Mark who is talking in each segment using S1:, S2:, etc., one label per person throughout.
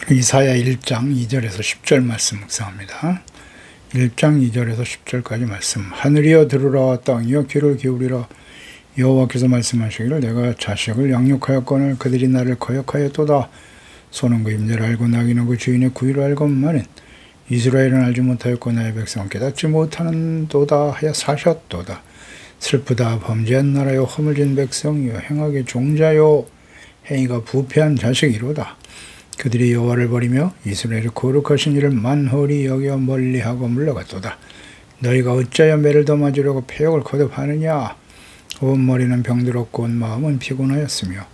S1: 이사야 1장 2절에서 10절 말씀 묵상합니다. 1장 2절에서 10절까지 말씀. 하늘이여 들으라, 땅이여 귀를 기울이라. 여호와께서 말씀하시기를 내가 자식을 양육하였거늘 그들이 나를 거역하였도다. 소는 그 임대를 알고 나귀는 그 주인의 구의를 알건만은 이스라엘은 알지 못하였고 나의 백성은 깨닫지 못하는도다 하여 사셨도다. 슬프다. 범죄한 나라요, 허물진 백성이요, 행악의 종자요, 행위가 부패한 자식이로다. 그들이 여호와를 버리며 이스라엘의 거룩하신 이를 만홀히 여겨 멀리하고 물러갔도다. 너희가 어찌하여 매를 더 맞으려고 패역을 거듭하느냐. 온 머리는 병들었고 온 마음은 피곤하였으며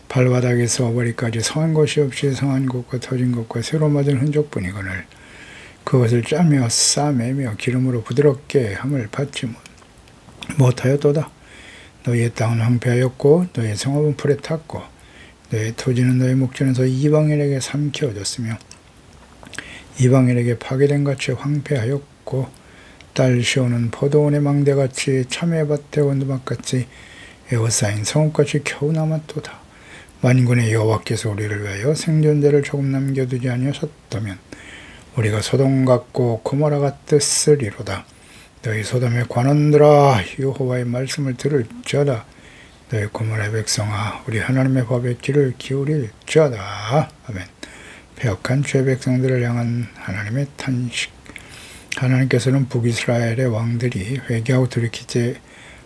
S1: 발바닥에서 머리까지 성한 것이 없이 성한 것과 터진 것과 새로 맞은 흔적뿐이거늘 그것을 짜며 싸매며 기름으로 부드럽게 함을 받지 못하였도다. 너희의 땅은 황폐하였고 너희의 성읍은 풀에 탔고 너희의 토지는 너희 목전에서 이방인에게 삼켜졌으며 이방인에게 파괴된 같이 황폐하였고 딸 시오는 포도원의 망대같이 참외밭의 원두막같이 에워싸인 성읍같이 겨우 남았도다. 만군의 여호와께서 우리를 위하여 생존자를 조금 남겨두지 아니하셨다면 우리가 소돔 같고 고모라 같았으리로다. 너희 소돔의 관원들아, 여호와의 말씀을 들을지어다. 너희 고모라의 백성아, 우리 하나님의 법에 귀를 기울일지어다. 아멘. 패역한 죄 백성들을 향한 하나님의 탄식. 하나님께서는 북이스라엘의 왕들이 회개하고 돌이키지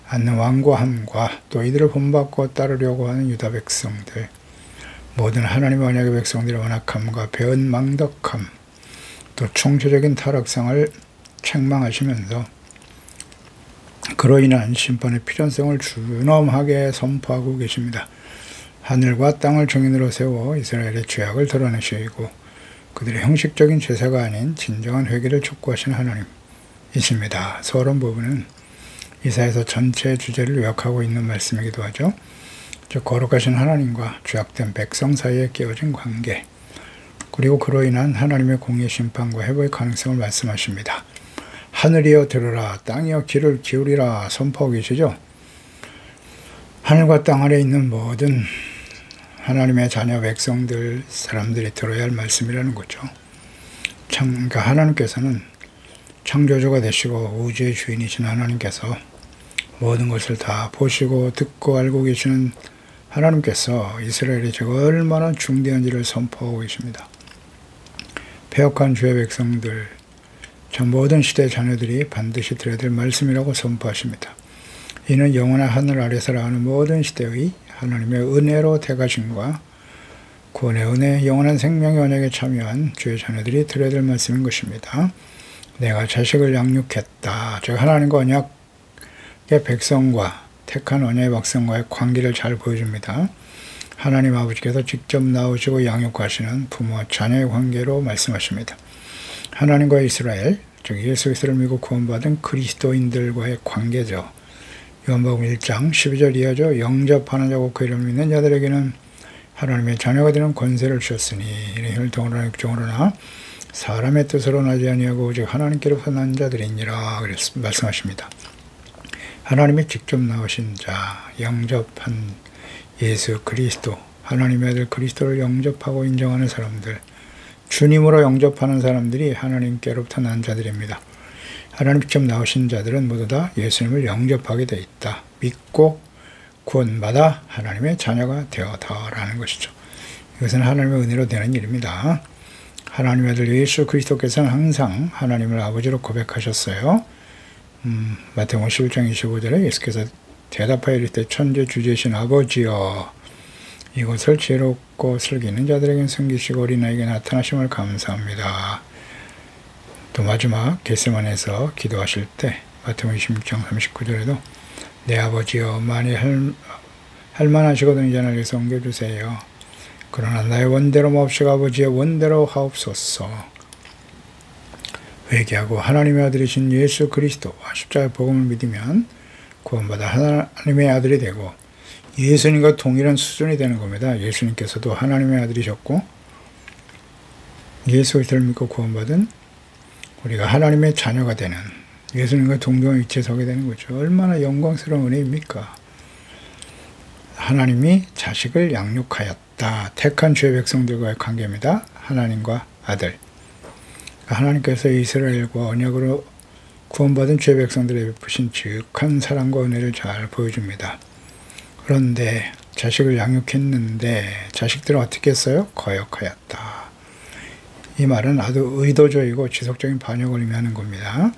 S1: 않는 완고함과 또 이들을 본받고 따르려고 하는 유다 백성들, 모든 하나님의 언약의 백성들의 완악함과 배은망덕함, 또 총체적인 타락상을 책망하시면서 그로 인한 심판의 필연성을 준엄하게 선포하고 계십니다. 하늘과 땅을 증인으로 세워 이스라엘의 죄악을 드러내시고 그들의 형식적인 제사가 아닌 진정한 회개를 촉구하시는 하나님이십니다. 서론 부분은 이사야서 전체 주제를 요약하고 있는 말씀이기도 하죠. 즉 거룩하신 하나님과 죄악된 백성 사이에 끼어진 관계, 그리고 그로 인한 하나님의 공의 심판과 회복의 가능성을 말씀하십니다. 하늘이여 들으라, 땅이여 귀를 기울이라 선포하고 계시죠. 하늘과 땅 아래 있는 모든 하나님의 자녀 백성들, 사람들이 들어야 할 말씀이라는 거죠. 그러니까 하나님께서는 창조주가 되시고 우주의 주인이신 하나님께서 모든 것을 다 보시고 듣고 알고 계시는 하나님께서 이스라엘의 죄가 얼마나 중대한지를 선포하고 계십니다. 패역한 주의 백성들, 참 모든 시대의 자녀들이 반드시 들어야 될 말씀이라고 선포하십니다. 이는 영원한 하늘 아래 살아가는 모든 시대의 하나님의 은혜로 대가심과 구원의 은혜, 영원한 생명의 언약에 참여한 주의 자녀들이 들어야 될 말씀인 것입니다. 내가 자식을 양육했다. 즉 하나님과 언약의 백성과 택한 언약의 백성과의 관계를 잘 보여줍니다. 하나님 아버지께서 직접 나오시고 양육하시는 부모와 자녀의 관계로 말씀하십니다. 하나님과 이스라엘, 즉 예수 그리스도를 믿고 구원받은 그리스도인들과의 관계죠. 요한복음 1장 12절 이하죠. 영접하는 자고 그 이름을 믿는 자들에게는 하나님의 자녀가 되는 권세를 주셨으니 이는 혈통으로나 육정으로나 사람의 뜻으로 나지 아니하고 오직 하나님께로서 난 자들이니라 말씀하십니다. 하나님이 직접 나오신 자, 영접한 예수 그리스도, 하나님의 아들 그리스도를 영접하고 인정하는 사람들, 주님으로 영접하는 사람들이 하나님께로부터 난 자들입니다. 하나님 직접 나오신 자들은 모두 다 예수님을 영접하게 되어 있다. 믿고 구원받아 하나님의 자녀가 되었다라는 것이죠. 이것은 하나님의 은혜로 되는 일입니다. 하나님의 아들 예수 그리스도께서는 항상 하나님을 아버지로 고백하셨어요. 마태복음 11장 25절에 예수께서 대답하여 이르시되 천재 주제신 아버지여, 이것을 지혜롭고 슬기는 자들에게는 숨기시고 어린아이에게 나타나심을 감사합니다. 또 마지막 겟세마네에서 기도하실 때 마태복음 26장 39절에도 내 아버지여, 만일 할 만하시거든 이 잔을 위해서 옮겨주세요. 그러나 나의 원대로 마옵시고 아버지의 원대로 하옵소서. 회개하고 하나님의 아들이신 예수 그리스도와 십자가의 복음을 믿으면 구원받아 하나님의 아들이 되고 예수님과 동일한 수준이 되는 겁니다. 예수님께서도 하나님의 아들이셨고 예수 그리스도를 믿고 구원받은 우리가 하나님의 자녀가 되는 예수님과 동등한 위치에 서게 되는 거죠. 얼마나 영광스러운 은혜입니까? 하나님이 자식을 양육하였다. 택한 주의 백성들과의 관계입니다. 하나님과 아들. 하나님께서 이스라엘과 언약으로 구원받은 주의 백성들에 베푸신 지극한 사랑과 은혜를 잘 보여줍니다. 그런데 자식을 양육했는데 자식들은 어떻게 했어요? 거역하였다. 이 말은 아주 의도적이고 지속적인 반역을 의미하는 겁니다.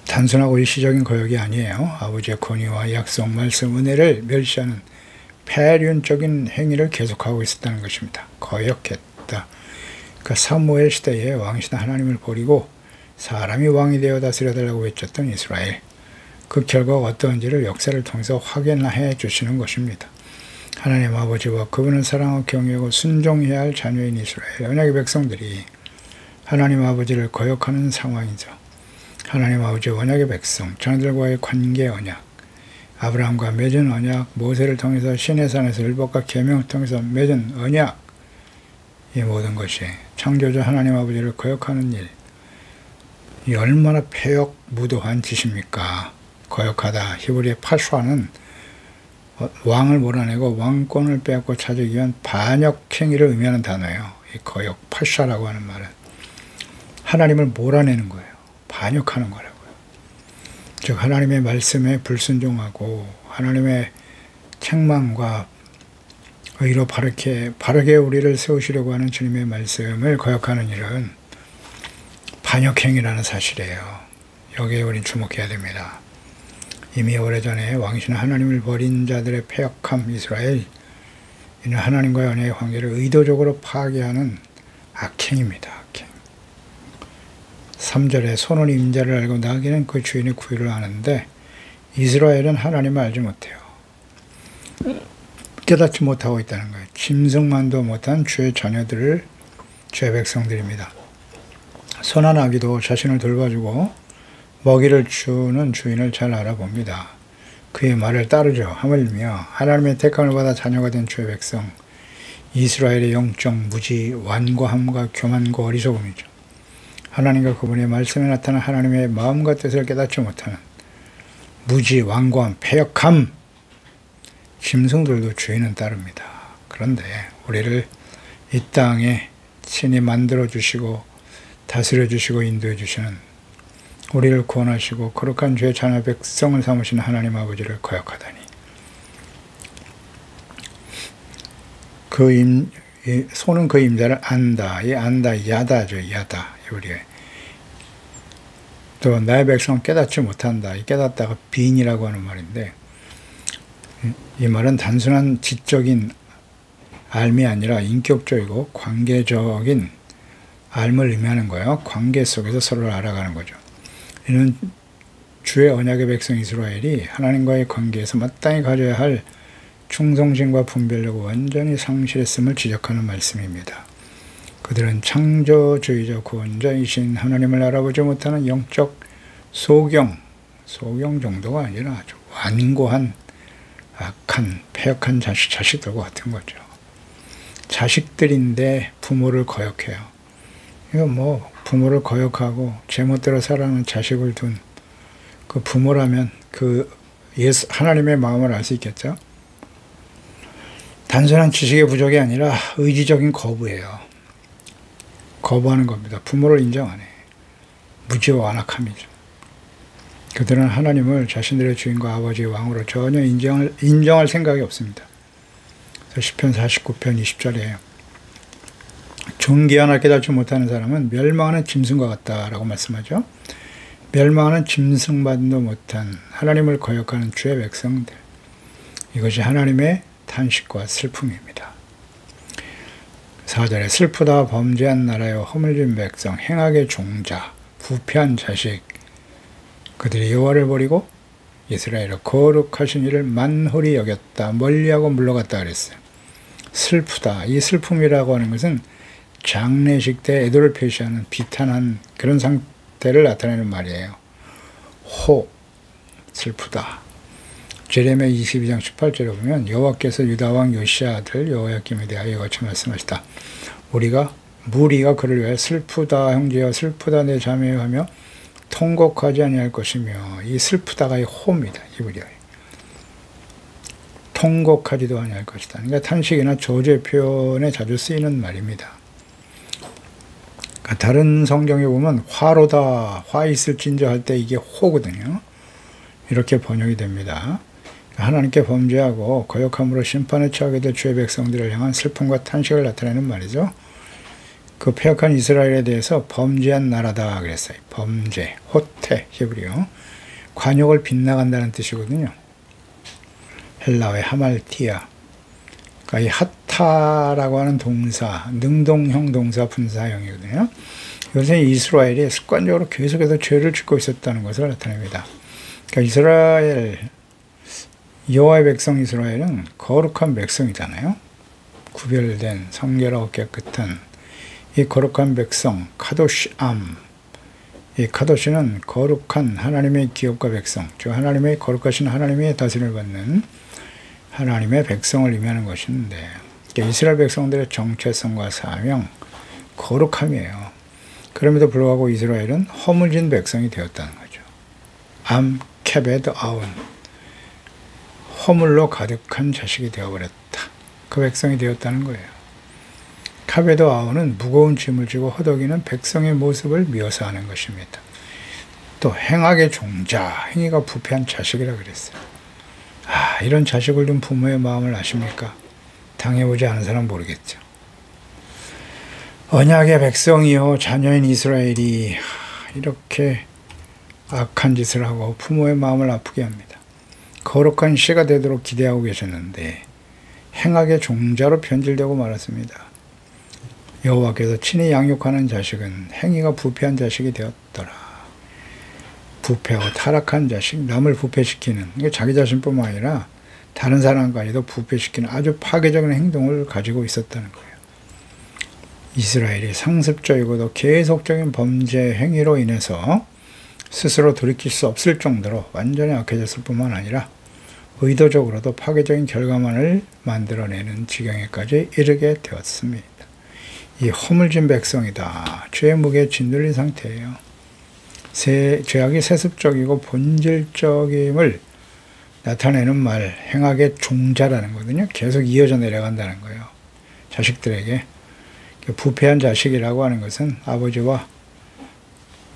S1: 단순하고 일시적인 거역이 아니에요. 아버지의 권위와 약속, 말씀, 은혜를 멸시하는 폐륜적인 행위를 계속하고 있었다는 것입니다. 거역했다. 그러니까 사무엘 시대에 왕이신 하나님을 버리고 사람이 왕이 되어 다스려달라고 외쳤던 이스라엘. 그 결과가 어떠한지를 역사를 통해서 확인해 주시는 것입니다. 하나님 아버지와 그분을 사랑하고 경외하고 순종해야 할 자녀인 이스라엘 언약의 백성들이 하나님 아버지를 거역하는 상황이죠. 하나님 아버지 언약의 백성, 자녀들과의 관계 언약, 아브라함과 맺은 언약, 모세를 통해서 시내산에서 율법과 계명을 통해서 맺은 언약, 이 모든 것이 창조주 하나님 아버지를 거역하는 일, 이 얼마나 폐역 무도한 짓입니까? 거역하다. 히브리의 파슈아는 왕을 몰아내고 왕권을 빼앗고 차지하기 위한 반역 행위를 의미하는 단어예요. 이 거역, 파슈아라고 하는 말은 하나님을 몰아내는 거예요. 반역하는 거라고요. 즉 하나님의 말씀에 불순종하고 하나님의 책망과 의로 바르게 우리를 세우시려고 하는 주님의 말씀을 거역하는 일은 반역행위라는 사실이에요. 여기에 우린 주목해야 됩니다. 이미 오래전에 왕이신 하나님을 버린 자들의 패역함 이스라엘, 이는 하나님과의 언약의 관계를 의도적으로 파괴하는 악행입니다. 악행. 3절에 소는 임자를 알고 나귀는 그 주인의 구유를 아는데 이스라엘은 하나님을 알지 못해요. 깨닫지 못하고 있다는 거예요. 짐승만도 못한 주의 자녀들을 주의 백성들입니다. 소나 나귀도 자신을 돌봐주고 먹이를 주는 주인을 잘 알아봅니다. 그의 말을 따르죠. 하물며 하나님의 택함을 받아 자녀가 된 주의 백성 이스라엘의 영적 무지, 완고함과 교만과 어리석음이죠. 하나님과 그분의 말씀에 나타난 하나님의 마음과 뜻을 깨닫지 못하는 무지, 완고함, 패역함, 짐승들도 주인은 따릅니다. 그런데 우리를 이 땅에 친히 만들어주시고 다스려주시고 인도해주시는 우리를 구원하시고 거룩한 주의 자녀 백성을 삼으시는 하나님 아버지를 거역하다니 소는 그 임자를 안다. 이 안다, 야다죠. 야다. 우리의 또 나의 백성은 깨닫지 못한다. 이 깨닫다가 빙이라고 하는 말인데 이 말은 단순한 지적인 알미 아니라 인격적이고 관계적인 알을 의미하는 거예요. 관계 속에서 서로를 알아가는 거죠. 이는 주의 언약의 백성 이스라엘이 하나님과의 관계에서 마땅히 가져야 할 충성심과 분별력을 완전히 상실했음을 지적하는 말씀입니다. 그들은 창조주의자 구원자이신 하나님을 알아보지 못하는 영적 소경 정도가 아니라 아주 완고한 악한 패역한 자식들과 같은 거죠. 자식들인데 부모를 거역해요. 이거 뭐 부모를 거역하고 제멋대로 살아가는 자식을 둔 그 부모라면 그 하나님의 마음을 알 수 있겠죠. 단순한 지식의 부족이 아니라 의지적인 거부예요. 거부하는 겁니다. 부모를 인정 안 해. 무지와 완악함이죠. 그들은 하나님을 자신들의 주인과 아버지의 왕으로 전혀 인정할 생각이 없습니다. 시편 49편 20절이에요. 존귀 하나 깨닫지 못하는 사람은 멸망하는 짐승과 같다라고 말씀하죠. 멸망하는 짐승만도 못한 하나님을 거역하는 주의 백성들. 이것이 하나님의 탄식과 슬픔입니다. 4절에 슬프다 범죄한 나라여 허물진 백성 행악의 종자 부패한 자식 그들이 여호와를 버리고 이스라엘의 거룩하신 이를 만홀히 여겼다. 멀리하고 물러갔다 그랬어요. 슬프다. 이 슬픔이라고 하는 것은 장례식 때 애도를 표시하는 비탄한 그런 상태를 나타내는 말이에요. 슬프다. 제레미야 22장 18절에 보면 여호와께서 유다 왕 요시야 아들 여호야김에 대하여 이같이 말씀하시다. 무리가 그를 위하여 슬프다 형제여 슬프다 내 자매여 하며 통곡하지 아니할 것이며 이 슬프다가 이 호입니다. 히브리어에. 통곡하지도 아니할 것이다. 그러니까 탄식이나 저주의 표현에 자주 쓰이는 말입니다. 그러니까 다른 성경에 보면 화로다, 화 있을진저 할 때 이게 호거든요. 이렇게 번역이 됩니다. 하나님께 범죄하고 거역함으로 심판에 처하게 될 주의 백성들을 향한 슬픔과 탄식을 나타내는 말이죠. 그 패역한 이스라엘에 대해서 범죄한 나라다 그랬어요. 범죄, 호태, 히브리어. 관역을 빗나간다는 뜻이거든요. 헬라어의 하말티아. 그러니까 이 하타라고 하는 동사, 능동형 동사 분사형이거든요. 이것은 이스라엘이 습관적으로 계속해서 죄를 짓고 있었다는 것을 나타냅니다. 그러니까 이스라엘, 여호와의 백성 이스라엘은 거룩한 백성이잖아요. 구별된 성결하고 깨끗한 이 거룩한 백성, 카도시암. 이 카도시는 거룩한 하나님의 기업과 백성, 즉 하나님의 거룩하신 하나님의 다스림을 받는 하나님의 백성을 의미하는 것인데, 그러니까 이스라엘 백성들의 정체성과 사명, 거룩함이에요. 그럼에도 불구하고 이스라엘은 허물진 백성이 되었다는 거죠. 암 케베드 아운, 허물로 가득한 자식이 되어버렸다. 그 백성이 되었다는 거예요. 카베드 아운은 무거운 짐을 지고 허덕이는 백성의 모습을 묘사하는 것입니다. 또 행악의 종자, 행위가 부패한 자식이라 그랬어요. 이런 자식을 둔 부모의 마음을 아십니까? 당해보지 않은 사람 모르겠죠. 언약의 백성이요 자녀인 이스라엘이 이렇게 악한 짓을 하고 부모의 마음을 아프게 합니다. 거룩한 씨가 되도록 기대하고 계셨는데 행악의 종자로 변질되고 말았습니다. 여호와께서 친히 양육하는 자식은 행위가 부패한 자식이 되었더라. 부패하고 타락한 자식, 남을 부패시키는, 이게 자기 자신뿐만 아니라 다른 사람까지도 부패시키는 아주 파괴적인 행동을 가지고 있었다는 거예요. 이스라엘이 상습적이고도 계속적인 범죄 행위로 인해서 스스로 돌이킬 수 없을 정도로 완전히 악해졌을 뿐만 아니라 의도적으로도 파괴적인 결과만을 만들어내는 지경에까지 이르게 되었습니다. 이 허물진 백성이다. 죄의 무게에 짓눌린 상태예요. 죄악이 세습적이고 본질적임을 나타내는 말, 행악의 종자라는 거거든요. 계속 이어져 내려간다는 거예요. 자식들에게. 부패한 자식이라고 하는 것은 아버지와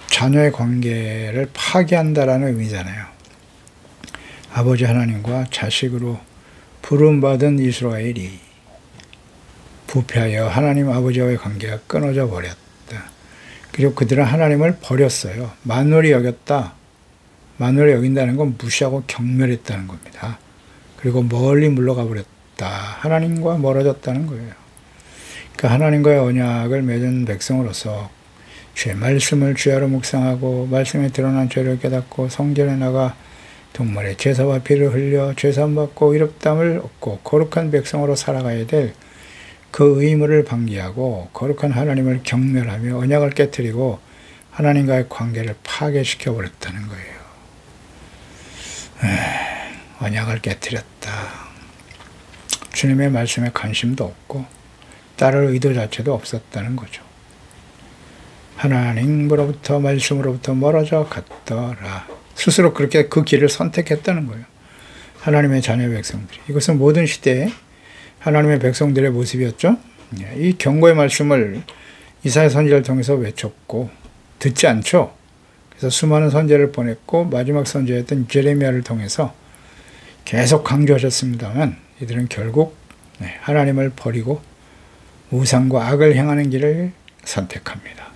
S1: 자녀의 관계를 파괴한다라는 의미잖아요. 아버지 하나님과 자식으로 부름받은 이스라엘이 부패하여 하나님 아버지와의 관계가 끊어져 버렸다. 그리고 그들은 하나님을 버렸어요. 만월히 여겼다. 만월히 여긴다는 건 무시하고 경멸했다는 겁니다. 그리고 멀리 물러가 버렸다. 하나님과 멀어졌다는 거예요. 그 하나님과의 언약을 맺은 백성으로서 주의 말씀을 주야로 묵상하고 말씀에 드러난 죄를 깨닫고 성전에 나가 동물의 제사와 피를 흘려 죄사함받고 의롭다함을 얻고 거룩한 백성으로 살아가야 될 그 의무를 방기하고 거룩한 하나님을 경멸하며 언약을 깨뜨리고 하나님과의 관계를 파괴시켜버렸다는 거예요. 언약을 깨뜨렸다. 주님의 말씀에 관심도 없고 따를 의도 자체도 없었다는 거죠. 하나님으로부터 말씀으로부터 멀어져 갔더라. 스스로 그렇게 그 길을 선택했다는 거예요. 하나님의 자녀 백성들이. 이것은 모든 시대에 하나님의 백성들의 모습이었죠. 이 경고의 말씀을 이사야 선지자를 통해서 외쳤고 듣지 않죠. 그래서 수많은 선지자를 보냈고 마지막 선지자였던 제레미야를 통해서 계속 강조하셨습니다만 이들은 결국 하나님을 버리고 우상과 악을 행하는 길을 선택합니다.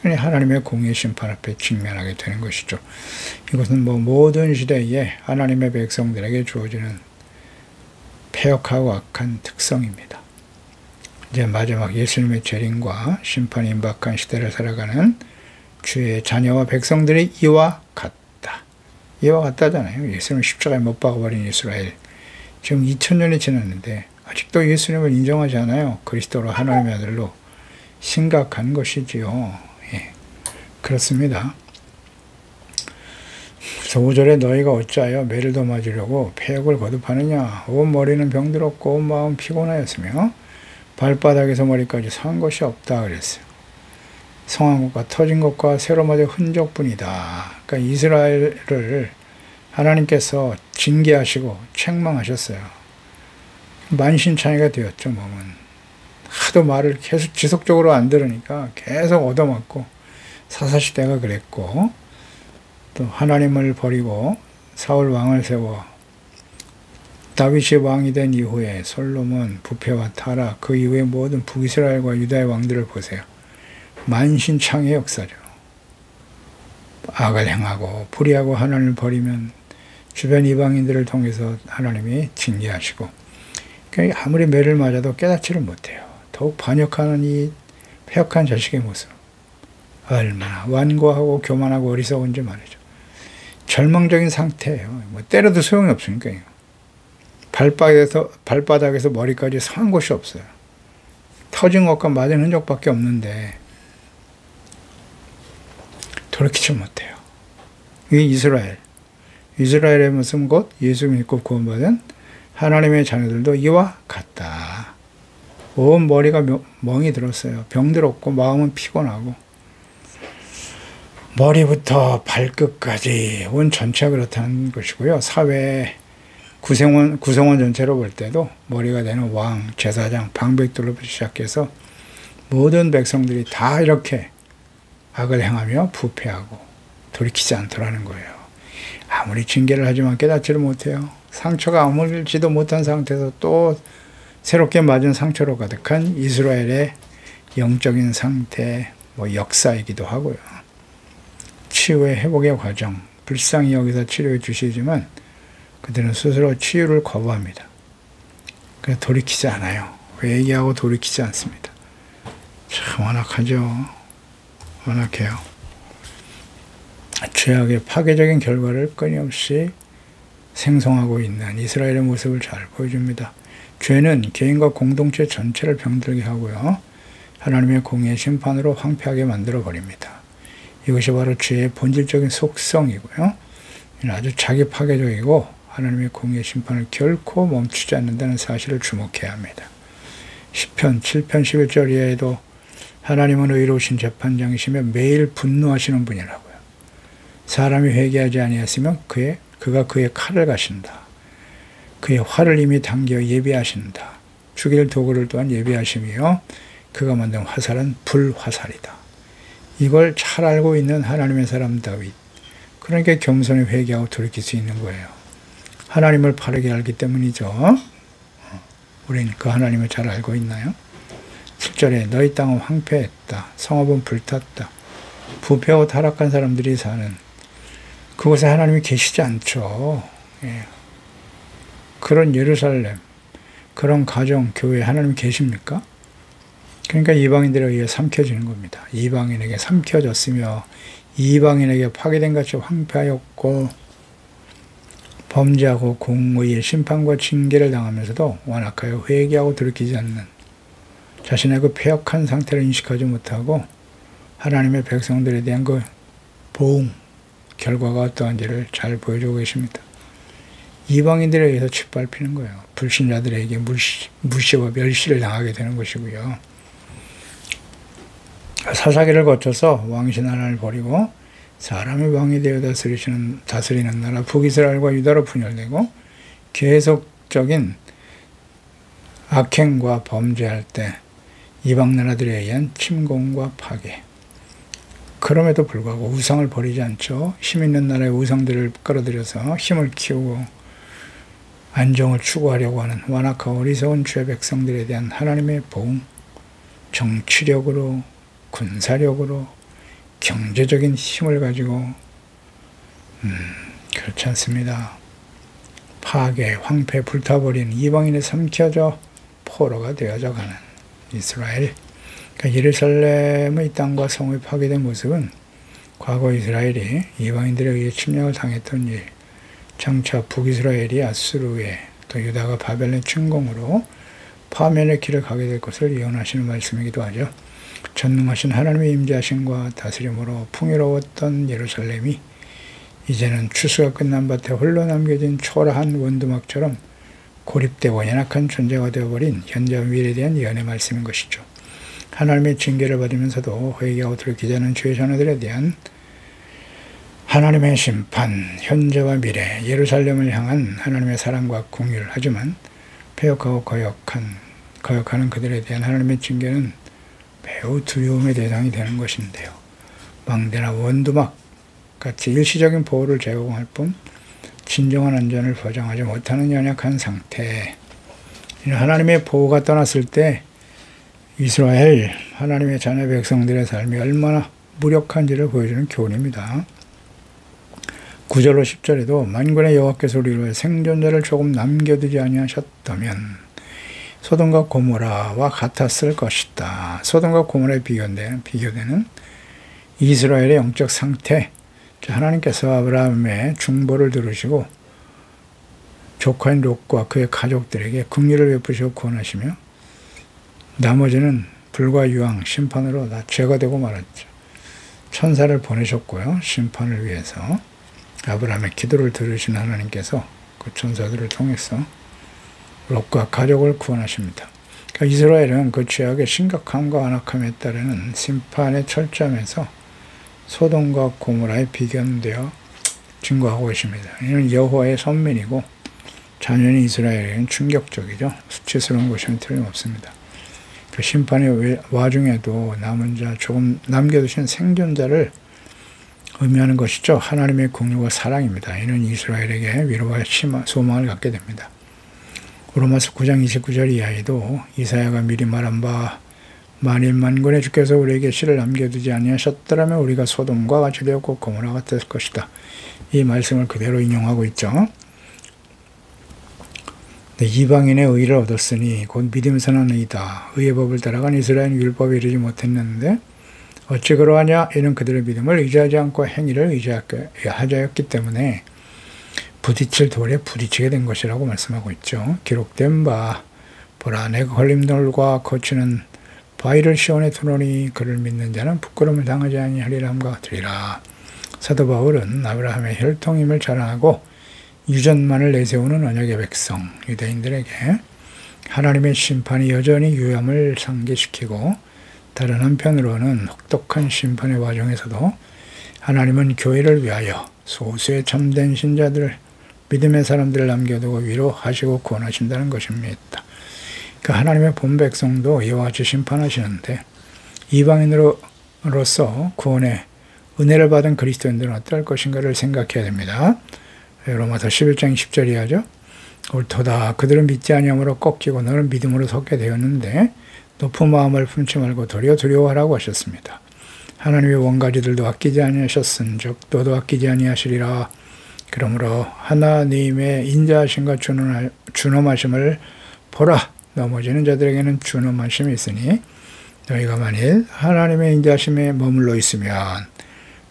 S1: 하나님의 공의 심판 앞에 직면하게 되는 것이죠. 이것은 모든 시대에 하나님의 백성들에게 주어지는 패역하고 악한 특성입니다. 이제 마지막 예수님의 재림과 심판이 임박한 시대를 살아가는 주의 자녀와 백성들이 이와 같다. 이와 같다잖아요. 예수님 십자가에 못 박아버린 이스라엘. 지금 2000년이 지났는데 아직도 예수님을 인정하지 않아요. 그리스도로 하나님의 아들로 심각한 것이지요. 예, 그렇습니다. 5절에 너희가 어찌하여 매를 더 맞으려고 패역을 거듭하느냐. 온 머리는 병들었고 온 마음 피곤하였으며 발바닥에서 머리까지 산 것이 없다 그랬어요. 성한 것과 터진 것과 새로 맞은 흔적뿐이다. 그러니까 이스라엘을 하나님께서 징계하시고 책망하셨어요. 만신창이가 되었죠. 몸은 하도 말을 계속 지속적으로 안 들으니까 계속 얻어맞고, 사사시대가 그랬고, 또 하나님을 버리고 사울 왕을 세워 다윗이 왕이 된 이후에 솔로몬, 부패와 타락, 그 이후에 모든 북이스라엘과 유다의 왕들을 보세요. 만신창의 역사죠. 악을 행하고 불의하고 하나님을 버리면 주변 이방인들을 통해서 하나님이 징계하시고, 아무리 매를 맞아도 깨닫지를 못해요. 더욱 반역하는 이 패역한 자식의 모습, 얼마나 완고하고 교만하고 어리석은지 말이죠. 절망적인 상태예요. 뭐 때려도 소용이 없으니까요. 발바닥에서 머리까지 상한 곳이 없어요. 터진 것과 맞은 흔적밖에 없는데 돌이키지 못해요. 이게 이스라엘의 모습은 곧 예수 믿고 구원받은 하나님의 자녀들도 이와 같다. 온 머리가 멍이 들었어요. 병들었고 마음은 피곤하고, 머리부터 발끝까지 온 전체가 그렇다는 것이고요. 사회 구성원 전체로 볼 때도 머리가 되는 왕, 제사장, 방백들로 시작해서 모든 백성들이 다 이렇게 악을 행하며 부패하고 돌이키지 않더라는 거예요. 아무리 징계를 하지만 깨닫지를 못해요. 상처가 아물지도 못한 상태에서 또 새롭게 맞은 상처로 가득한 이스라엘의 영적인 상태, 역사이기도 하고요. 치유의 회복의 과정, 불쌍히 여기서 치료해 주시지만 그들은 스스로 치유를 거부합니다. 그래서 돌이키지 않아요. 회개하고 돌이키지 않습니다. 참 완악하죠. 완악해요. 죄악의 파괴적인 결과를 끊임없이 생성하고 있는 이스라엘의 모습을 잘 보여줍니다. 죄는 개인과 공동체 전체를 병들게 하고요. 하나님의 공의의 심판으로 황폐하게 만들어 버립니다. 이것이 바로 죄의 본질적인 속성이고요. 아주 자기 파괴적이고 하나님의 공의의 심판을 결코 멈추지 않는다는 사실을 주목해야 합니다. 시편 7편 11절 이하에도 하나님은 의로우신 재판장이시며 매일 분노하시는 분이라고요. 사람이 회개하지 아니했으면 그가 그의 칼을 가신다. 그의 활을 이미 당겨 예비하신다. 죽일 도구를 또한 예비하시며 그가 만든 화살은 불화살이다. 이걸 잘 알고 있는 하나님의 사람 다윗. 그러니까 겸손히 회개하고 돌이킬 수 있는 거예요. 하나님을 바르게 알기 때문이죠. 우리는 그 하나님을 잘 알고 있나요? 7절에 너희 땅은 황폐했다. 성읍은 불탔다. 부패하고 타락한 사람들이 사는 그곳에 하나님이 계시지 않죠. 그런 예루살렘, 그런 가정, 교회에 하나님이 계십니까? 그러니까 이방인들에 의해 삼켜지는 겁니다. 이방인에게 삼켜졌으며 이방인에게 파괴된 같이 황폐하였고 범죄하고 공의의 심판과 징계를 당하면서도 완악하여 회개하고 돌이키지 않는 자신의 그 패역한 상태를 인식하지 못하고 하나님의 백성들에 대한 그 보응, 결과가 어떠한지를 잘 보여주고 계십니다. 이방인들에 의해서 짓밟히는 거예요. 불신자들에게 무시와 멸시를 당하게 되는 것이고요. 사사기를 거쳐서 왕이신 하나님을 버리고 사람이 왕이 되어 다스리는 나라 북이스라엘과 유다로 분열되고 계속적인 악행과 범죄할 때 이방 나라들에 의한 침공과 파괴. 그럼에도 불구하고 우상을 버리지 않죠. 힘 있는 나라의 우상들을 끌어들여서 힘을 키우고 안정을 추구하려고 하는 완악하고 어리석은 주의 백성들에 대한 하나님의 보응, 정치력으로, 군사력으로, 경제적인 힘을 가지고 그렇지 않습니다. 파괴, 황폐, 불타버린 이방인에 삼켜져 포로가 되어져 가는 이스라엘. 그러니까 예루살렘의 땅과 성이 파괴된 모습은 과거 이스라엘이 이방인들에 의해 침략을 당했던 일, 장차 북이스라엘이 아수르에 또 유다가 바벨론 침공으로 파멸의 길을 가게 될 것을 예언하시는 말씀이기도 하죠. 전능하신 하나님의 임재하심과 다스림으로 풍요로웠던 예루살렘이 이제는 추수가 끝난 밭에 홀로 남겨진 초라한 원두막처럼 고립되고 연약한 존재가 되어버린 현재와 미래에 대한 예언의 말씀인 것이죠. 하나님의 징계를 받으면서도 회개하고 돌이키지 않은 주의 자녀들에 대한 하나님의 심판, 현재와 미래, 예루살렘을 향한 하나님의 사랑과 공의를 하지만 패역하고 거역하는 그들에 대한 하나님의 징계는 매우 두려움의 대상이 되는 것인데요. 망대나 원두막 같이 일시적인 보호를 제공할 뿐 진정한 안전을 보장하지 못하는 연약한 상태. 하나님의 보호가 떠났을 때 이스라엘, 하나님의 자녀 백성들의 삶이 얼마나 무력한지를 보여주는 교훈입니다. 9절로 10절에도 만군의 여호와께서 우리를 위해 생존자를 조금 남겨두지 아니하셨다면 소돔과 고모라와 같았을 것이다. 소돔과 고모라에 비교되는 이스라엘의 영적 상태. 하나님께서 아브라함의 중보를 들으시고 조카인 롯과 그의 가족들에게 긍휼을 베푸시고 구원하시며 나머지는 불과 유황, 심판으로 다 제거되고 말았죠. 천사를 보내셨고요. 심판을 위해서 아브라함의 기도를 들으신 하나님께서 그 천사들을 통해서 롯과 가족을 구원하십니다. 그러니까 이스라엘은 그 죄악의 심각함과 완악함에 따르는 심판의 철저함에서 소돔과 고모라에 비견되어 증거하고 있습니다. 이는 여호와의 선민이고 잔연히 이스라엘에게는 충격적이죠. 수치스러운 것이면 틀림없습니다. 그 심판의 와중에도 남은 자, 조금 남겨두신 생존자를 의미하는 것이죠. 하나님의 긍휼과 사랑입니다. 이는 이스라엘에게 위로와 소망을 갖게 됩니다. 로마서 9장 29절 이하에도 이사야가 미리 말한 바 만일 만군의 주께서 우리에게 씨를 남겨두지 아니하셨더라면 우리가 소돔과 같이 되었고 고모라가 됐을 것이다. 이 말씀을 그대로 인용하고 있죠. 이방인의 의를 얻었으니 곧 믿음에서 난 의다. 의의 법을 따라간 이스라엘은 율법에 이르지 못했는데 어찌 그러하냐? 이는 그들의 믿음을 의지하지 않고 행위를 의지하였기 때문에 부딪힐 돌에 부딪히게 된 것이라고 말씀하고 있죠. 기록된 바 보라 내가 걸림돌과 거치는 바위를 시온에 두노니 그를 믿는 자는 부끄러움을 당하지 아니하리라 함과 같으리라. 사도 바울은 아브라함의 혈통임을 자랑하고 유전만을 내세우는 언약의 백성 유대인들에게 하나님의 심판이 여전히 유함을 상기시키고 다른 한편으로는 혹독한 심판의 과정에서도 하나님은 교회를 위하여 소수의 참된 신자들을 믿음의 사람들을 남겨두고 위로하시고 구원하신다는 것입니다. 그러니까 하나님의 본 백성도 이와 같이 심판하시는데 이방인으로서 구원의 은혜를 받은 그리스도인들은 어떨 것인가를 생각해야 됩니다. 로마서 11장 10절이 하죠. 옳도다 그들은 믿지 아니함으로 꺾이고 너는 믿음으로 섰게 되었는데 높은 마음을 품지 말고 도리어 두려워하라고 하셨습니다. 하나님의 원가지들도 아끼지 아니하셨은즉 너도 아끼지 아니하시리라. 그러므로 하나님의 인자하심과 준엄하심을 보라. 넘어지는 자들에게는 준엄하심이 있으니 너희가 만일 하나님의 인자하심에 머물러 있으면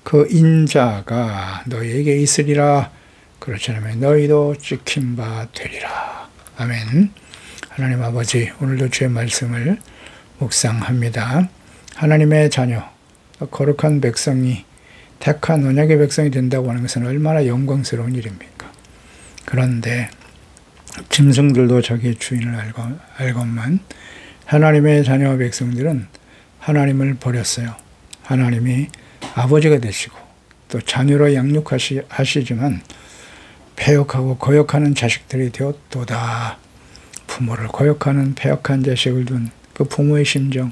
S1: 그 인자가 너희에게 있으리라. 그렇지 않으면 너희도 찍힌 바 되리라. 아멘. 하나님 아버지, 오늘도 주의 말씀을 묵상합니다. 하나님의 자녀, 거룩한 백성이 택한 언약의 백성이 된다고 하는 것은 얼마나 영광스러운 일입니까? 그런데 짐승들도 자기의 주인을 알건만 하나님의 자녀와 백성들은 하나님을 버렸어요. 하나님이 아버지가 되시고 또 자녀로 양육하시지만 패역하고 거역하는 자식들이 되었도다. 부모를 거역하는 패역한 자식을 둔 그 부모의 심정,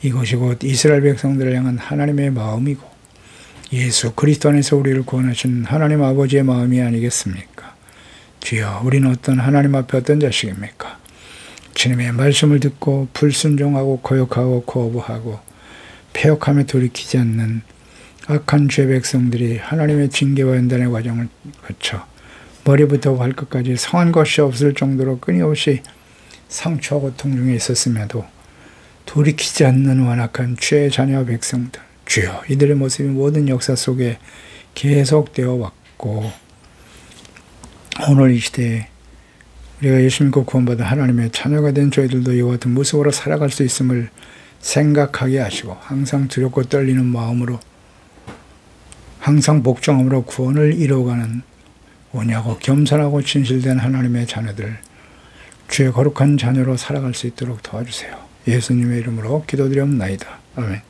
S1: 이것이 곧 이스라엘 백성들을 향한 하나님의 마음이고 예수 그리스도 안에서 우리를 구원하신 하나님 아버지의 마음이 아니겠습니까? 주여, 우리는 어떤 하나님 앞에 어떤 자식입니까? 주님의 말씀을 듣고 불순종하고 거역하고 거부하고 패역하며 돌이키지 않는 악한 죄 백성들이 하나님의 징계와 연단의 과정을 거쳐 머리부터 발끝까지 성한 것이 없을 정도로 끊임없이 상처와 고통 중에 있었음에도 돌이키지 않는 완악한 죄의 자녀 백성들, 주여, 이들의 모습이 모든 역사 속에 계속되어 왔고 오늘 이 시대에 우리가 예수 믿고 구원받은 하나님의 자녀가 된 저희들도 이와 같은 모습으로 살아갈 수 있음을 생각하게 하시고 항상 두렵고 떨리는 마음으로 항상 복종함으로 구원을 이루어가는 온유하고 겸손하고 진실된 하나님의 자녀들, 주의 거룩한 자녀로 살아갈 수 있도록 도와주세요. 예수님의 이름으로 기도드리옵나이다. 아멘.